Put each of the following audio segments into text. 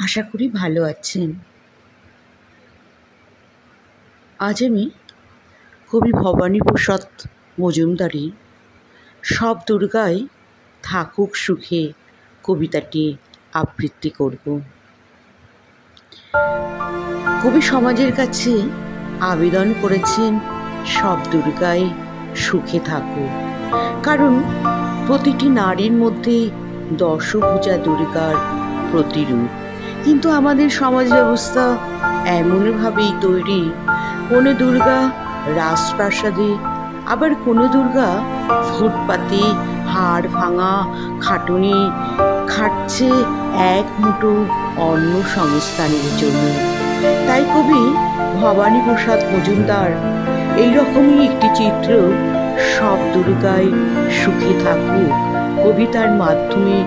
আশা করি ভালো আছেন। আজ আমি কবি ভবানীপ্রসাদ মজুমদারের সব দুর্গাই থাকুক সুখে কবিতাটি আবৃত্তি করব। কবি সমাজের কাছে আবেদন করেছেন সব দুর্গাই সুখে থাকুক, কারণ প্রতিটি নারীর মধ্যে দশভুজা দুর্গার প্রতিরূপ। কিন্তু আমাদের সমাজ ব্যবস্থা এমনভাবেই তৈরি, কোনো দুর্গা রাজপ্রাসাদে, আবার কোনো দুর্গা ফুটপাতে হাড় ভাঙা খাটুনি খাটছে এক মুঠো অন্ন সংস্থানের জন্য। তাই কবি ভবানীপ্রসাদ মজুমদার এইরকমই একটি চিত্র সব দুর্গাই সুখে থাকুক কবিতার মাধ্যমে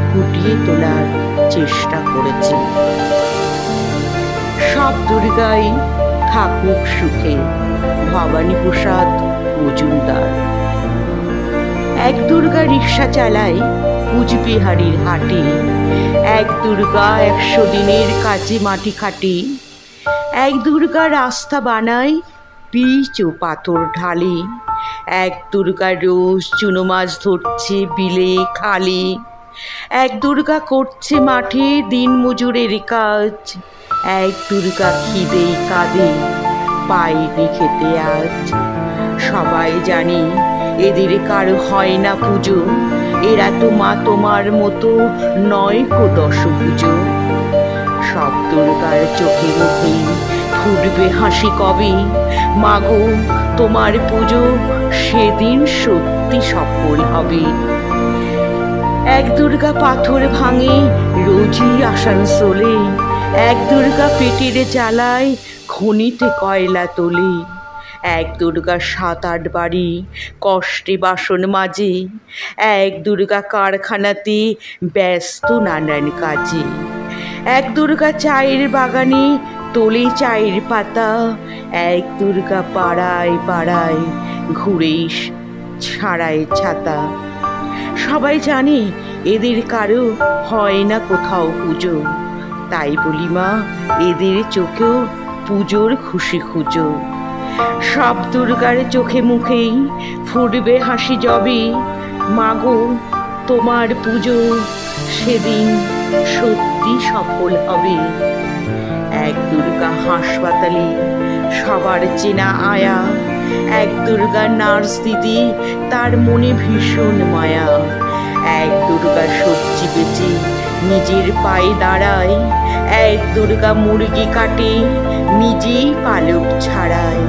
ফুটিয়ে তোলার চেষ্টা করেছে। সব দুর্গাই থাকুক সুখে, ভবানীপ্রসাদ মজুমদার। এক দুর্গা রিক্সা চালায় কুচবিহারের হাটে, এক দুর্গা 100 দিনের কাজে মাটি খাটে, এক দুর্গা রাস্তা বানায় পিচ ও পাথর ঢালে, এক দুর্গা রোজ চুনো মাছ ধরছে বিলে খালে, এক দুর্গা করছে মাঠে দিন মজুরের কাজ, এক দুর্গা খিদে কাঁদে পায়নি খেতে আজ। সবাই জানে এদের কারো হয় না পুজো, এরা তো মা তোমার মতো নয় কো দশভুজো। সব দুর্গার চোখে মুখে ফুটবে হাসি কবে, মাগো তোমার পুজো সেদিন সত্যি সফল হবে। এক দুর্গা পাথর ভাঙে রোজই আসানসোলে, এক দুর্গা পেটের জ্বালায় খনিতে কয়লা তোলে, এক দুর্গা 7-8 বাড়ি কষ্টে বাসন মাজে, এক দুর্গা কারখানাতে ব্যস্ত নানান কাজে, এক দুর্গা চায়ের বাগানে তোলে চায়ের পাতা, এক দুর্গা পাড়ায় পাড়ায় ঘুরে ছাড়ায় ছাতা। সবাই জানে এদের কারো হয় না কোথাও পুজো, তাই বলি মা এদের চোখেও পুজোর খুশি খুঁজো। সব দুর্গার চোখে মুখেই ফুটবে হাসি যবে, মাগো তোমার পুজো সেদিন সত্যি সফল হবে। এক দুর্গা হাসপাতালে সবার চেনা আয়া, এক দুর্গা নার্স দিদি তার মনে ভীষণ মায়া, এক দুর্গা সবজি বেচে নিজের পায়ে দাঁড়ায়, এক দুর্গা মুরগি কাটে নিজেই পালক ছাড়ায়,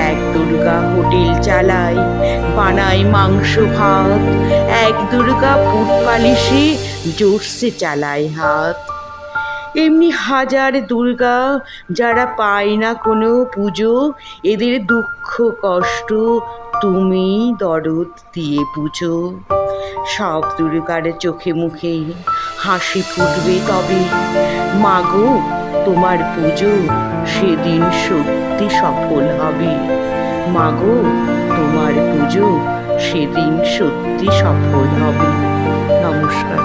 এক দুর্গা হোটেল চালায় বানায় মাংস ভাত, এক দুর্গা বুট পালিশে জোরসে চালায় হাত। এমনি হাজার দুর্গা যারা পায় না কোনো পুজো, এদের দুঃখ কষ্ট তুমি দরদ দিয়ে বুঝো। সব দুর্গার চোখে মুখে হাসি ফুটবে তবে, মাগো তোমার পুজো সেদিন সত্যি সফল হবে, মাগো তোমার পুজো সেদিন সত্যি সফল হবে। নমস্কার।